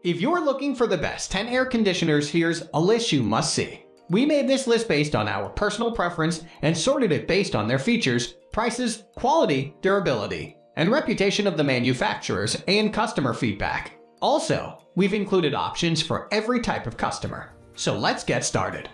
If you're looking for the best 10 air conditioners, here's a list you must see. We made this list based on our personal preference and sorted it based on their features, prices, quality, durability, and reputation of the manufacturers and customer feedback. Also, we've included options for every type of customer. So let's get started.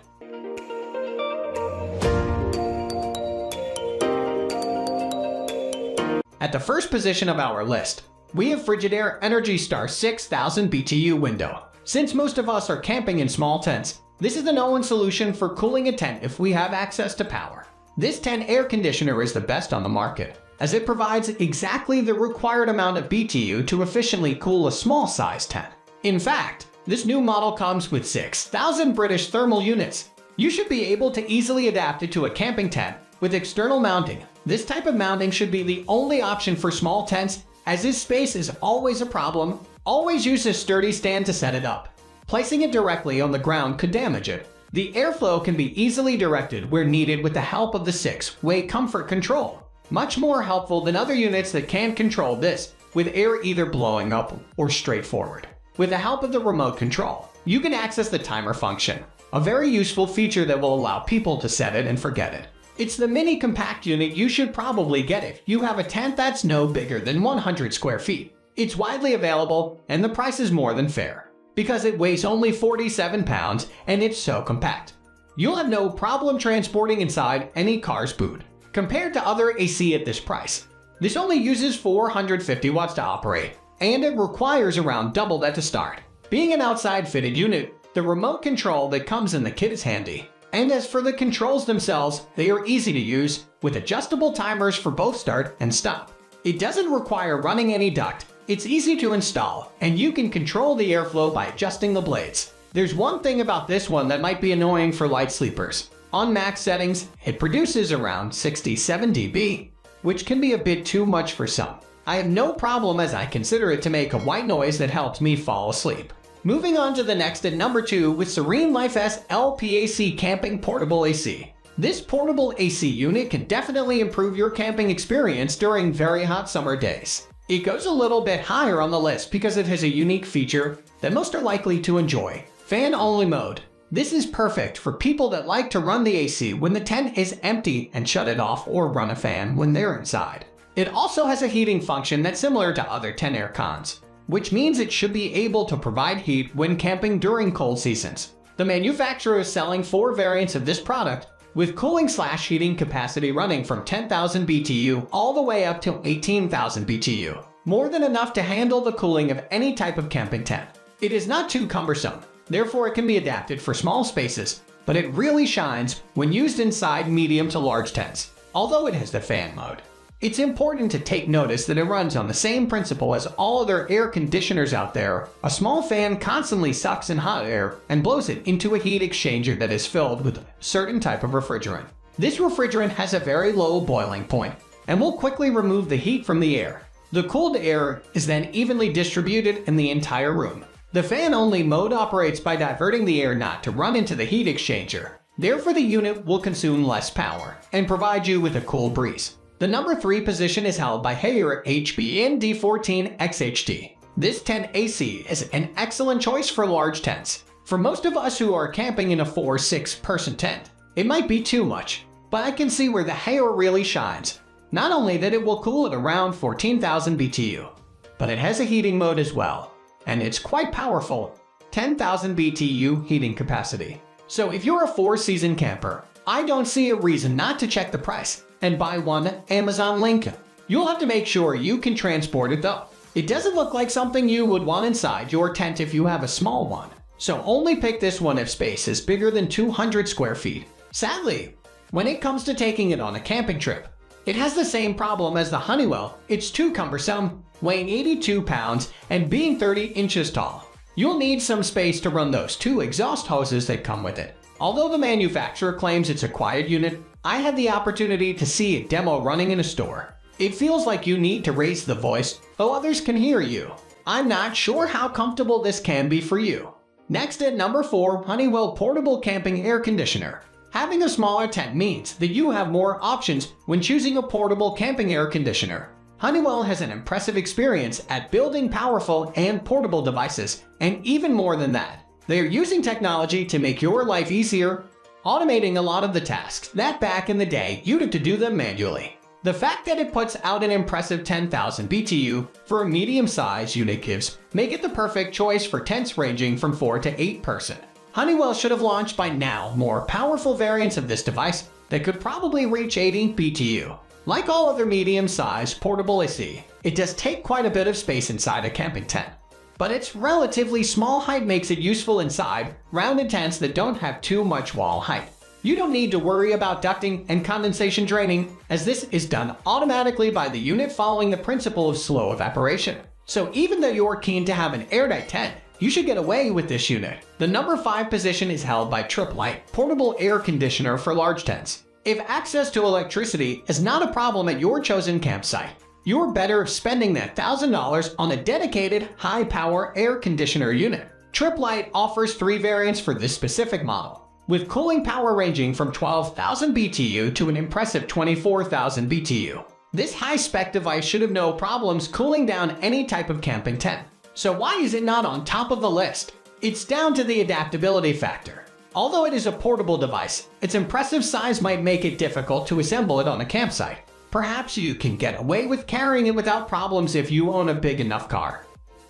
At the first position of our list, we have Frigidaire Energy Star 6000 BTU window. Since most of us are camping in small tents, this is the known solution for cooling a tent if we have access to power. This tent air conditioner is the best on the market, as it provides exactly the required amount of BTU to efficiently cool a small-sized tent. In fact, this new model comes with 6,000 British thermal units. You should be able to easily adapt it to a camping tent with external mounting. This type of mounting should be the only option for small tents, as this space is always a problem. Always use a sturdy stand to set it up. Placing it directly on the ground could damage it. The airflow can be easily directed where needed with the help of the 6-way comfort control. Much more helpful than other units that can't control this, with air either blowing up or straight forward. With the help of the remote control, you can access the timer function, a very useful feature that will allow people to set it and forget it. It's the mini compact unit you should probably get if you have a tent that's no bigger than 100 square feet. It's widely available and the price is more than fair, because it weighs only 47 pounds and it's so compact. You'll have no problem transporting inside any car's boot. Compared to other AC at this price, this only uses 450 watts to operate, and it requires around double that to start. Being an outside fitted unit, the remote control that comes in the kit is handy. And as for the controls themselves, they are easy to use, with adjustable timers for both start and stop. It doesn't require running any duct, it's easy to install, and you can control the airflow by adjusting the blades. There's one thing about this one that might be annoying for light sleepers. On max settings, it produces around 67 dB, which can be a bit too much for some. I have no problem as I consider it to make a white noise that helps me fall asleep. Moving on to the next at number 2 with SereneLife SLPAC Camping Portable AC. This portable AC unit can definitely improve your camping experience during very hot summer days. It goes a little bit higher on the list because it has a unique feature that most are likely to enjoy: fan-only mode. This is perfect for people that like to run the AC when the tent is empty and shut it off, or run a fan when they're inside. It also has a heating function that's similar to other tent air cons, which means it should be able to provide heat when camping during cold seasons. The manufacturer is selling 4 variants of this product, with cooling/heating capacity running from 10,000 BTU all the way up to 18,000 BTU, more than enough to handle the cooling of any type of camping tent. It is not too cumbersome, therefore it can be adapted for small spaces, but it really shines when used inside medium to large tents, although it has the fan mode. It's important to take notice that it runs on the same principle as all other air conditioners out there. A small fan constantly sucks in hot air and blows it into a heat exchanger that is filled with a certain type of refrigerant. This refrigerant has a very low boiling point and will quickly remove the heat from the air. The cooled air is then evenly distributed in the entire room. The fan-only mode operates by diverting the air not to run into the heat exchanger. Therefore, the unit will consume less power and provide you with a cool breeze. The number 3 position is held by Haier HPND14XHT. This tent AC is an excellent choice for large tents. For most of us who are camping in a 4-6 person tent, it might be too much, but I can see where the Haier really shines. Not only that it will cool at around 14,000 BTU, but it has a heating mode as well, and it's quite powerful, 10,000 BTU heating capacity. So if you're a 4-season camper, I don't see a reason not to check the price and buy one Amazon link. You'll have to make sure you can transport it though. It doesn't look like something you would want inside your tent if you have a small one. So only pick this one if space is bigger than 200 square feet. Sadly, when it comes to taking it on a camping trip, it has the same problem as the Honeywell. It's too cumbersome, weighing 82 pounds and being 30 inches tall. You'll need some space to run those 2 exhaust hoses that come with it. Although the manufacturer claims it's a quiet unit, I had the opportunity to see a demo running in a store. It feels like you need to raise the voice, though others can hear you. I'm not sure how comfortable this can be for you. Next at number 4, Honeywell Portable Camping Air Conditioner. Having a smaller tent means that you have more options when choosing a portable camping air conditioner. Honeywell has an impressive experience at building powerful and portable devices, and even more than that, they are using technology to make your life easier, automating a lot of the tasks that back in the day you'd have to do them manually. The fact that it puts out an impressive 10,000 BTU for a medium-sized unit gives make it the perfect choice for tents ranging from 4 to 8 person. Honeywell should have launched by now more powerful variants of this device that could probably reach 80 BTU. Like all other medium-sized portable AC, it does take quite a bit of space inside a camping tent. But its relatively small height makes it useful inside rounded tents that don't have too much wall height. You don't need to worry about ducting and condensation draining, as this is done automatically by the unit following the principle of slow evaporation. So even though you're keen to have an airtight tent, you should get away with this unit. The number 5 position is held by Tripp Lite portable air conditioner for large tents. If access to electricity is not a problem at your chosen campsite, you're better spending that $1,000 on a dedicated high-power air conditioner unit. Tripp Lite offers 3 variants for this specific model, with cooling power ranging from 12,000 BTU to an impressive 24,000 BTU. This high-spec device should have no problems cooling down any type of camping tent. So why is it not on top of the list? It's down to the adaptability factor. Although it is a portable device, its impressive size might make it difficult to assemble it on a campsite. Perhaps you can get away with carrying it without problems if you own a big enough car.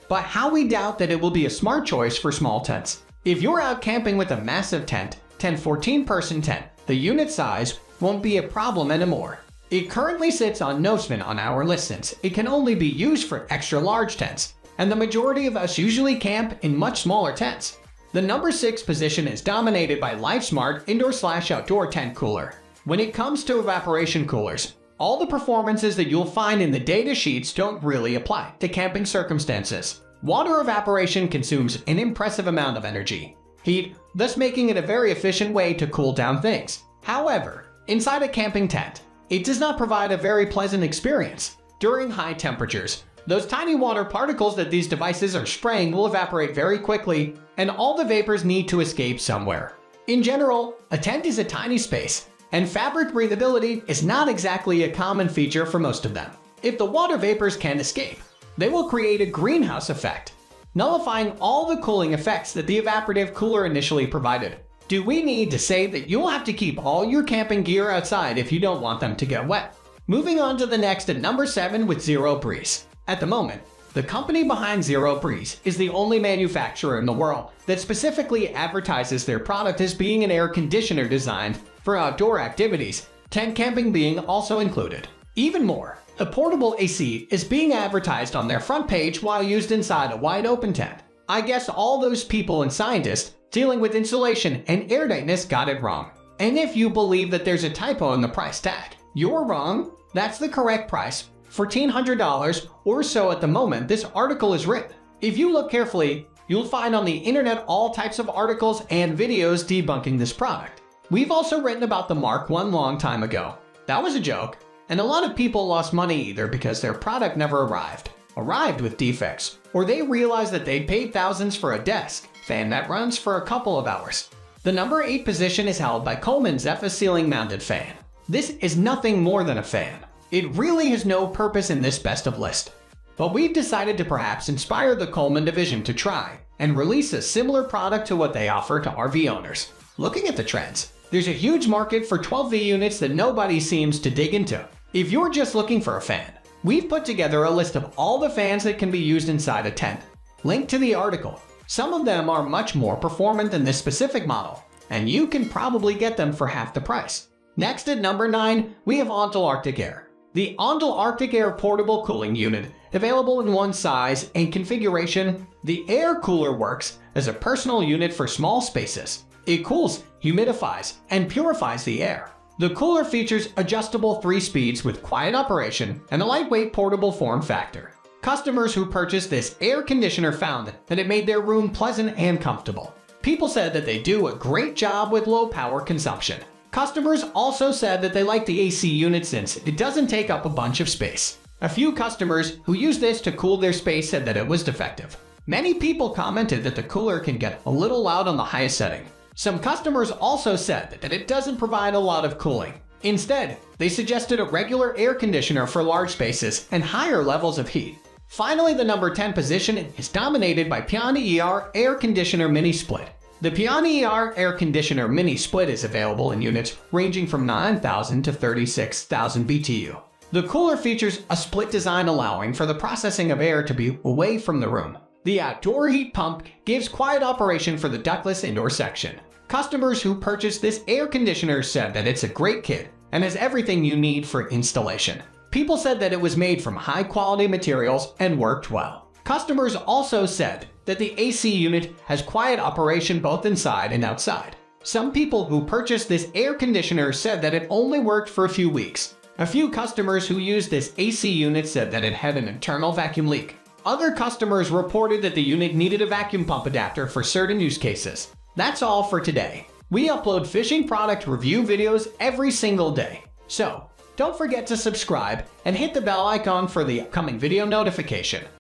But how we doubt that it will be a smart choice for small tents. If you're out camping with a massive tent, 10-14 person tent, the unit size won't be a problem anymore. It currently sits on Nosman on our list since it can only be used for extra large tents, and the majority of us usually camp in much smaller tents. The number 6 position is dominated by Lifesmart Indoor/Outdoor Tent Cooler. When it comes to evaporation coolers, all the performances that you'll find in the data sheets don't really apply to camping circumstances. Water evaporation consumes an impressive amount of energy, heat, thus making it a very efficient way to cool down things. However, inside a camping tent, it does not provide a very pleasant experience. During high temperatures, those tiny water particles that these devices are spraying will evaporate very quickly, and all the vapors need to escape somewhere. In general, a tent is a tiny space, and fabric breathability is not exactly a common feature for most of them. If the water vapors can't escape, they will create a greenhouse effect, nullifying all the cooling effects that the evaporative cooler initially provided. Do we need to say that you'll have to keep all your camping gear outside if you don't want them to get wet? Moving on to the next at number 7 with Zero Breeze. At the moment, the company behind Zero Breeze is the only manufacturer in the world that specifically advertises their product as being an air conditioner designed for outdoor activities, tent camping being also included. Even more, the portable AC is being advertised on their front page while used inside a wide open tent. I guess all those people and scientists dealing with insulation and airtightness got it wrong. And if you believe that there's a typo in the price tag, you're wrong. That's the correct price, $1,400 or so at the moment this article is written. If you look carefully, you'll find on the internet all types of articles and videos debunking this product. We've also written about the Mark I long time ago. That was a joke, and a lot of people lost money either because their product never arrived with defects, or they realized that they'd paid thousands for a desk fan that runs for a couple of hours. The number 8 position is held by Coleman Zephyr ceiling mounted fan. This is nothing more than a fan. It really has no purpose in this best of list. But we've decided to perhaps inspire the Coleman division to try and release a similar product to what they offer to RV owners. Looking at the trends, there's a huge market for 12V units that nobody seems to dig into. If you're just looking for a fan, we've put together a list of all the fans that can be used inside a tent. Link to the article. Some of them are much more performant than this specific model, and you can probably get them for half the price. Next at number 9, we have Ontel Arctic Air. The Ontel Arctic Air portable cooling unit, available in one size and configuration, the air cooler works as a personal unit for small spaces. It cools, humidifies, and purifies the air. The cooler features adjustable 3 speeds with quiet operation and a lightweight portable form factor. Customers who purchased this air conditioner found that it made their room pleasant and comfortable. People said that they do a great job with low power consumption. Customers also said that they like the AC unit since it doesn't take up a bunch of space. A few customers who used this to cool their space said that it was defective. Many people commented that the cooler can get a little loud on the highest setting. Some customers also said that it doesn't provide a lot of cooling. Instead, they suggested a regular air conditioner for large spaces and higher levels of heat. Finally, the number 10 position is dominated by Piani ER Air Conditioner Mini Split. The Piani ER Air Conditioner Mini Split is available in units ranging from 9,000 to 36,000 BTU. The cooler features a split design allowing for the processing of air to be away from the room. The outdoor heat pump gives quiet operation for the ductless indoor section. Customers who purchased this air conditioner said that it's a great kit and has everything you need for installation. People said that it was made from high-quality materials and worked well. Customers also said that the AC unit has quiet operation both inside and outside. Some people who purchased this air conditioner said that it only worked for a few weeks. A few customers who used this AC unit said that it had an internal vacuum leak. Other customers reported that the unit needed a vacuum pump adapter for certain use cases. That's all for today. We upload fishing product review videos every single day. So, don't forget to subscribe and hit the bell icon for the upcoming video notification.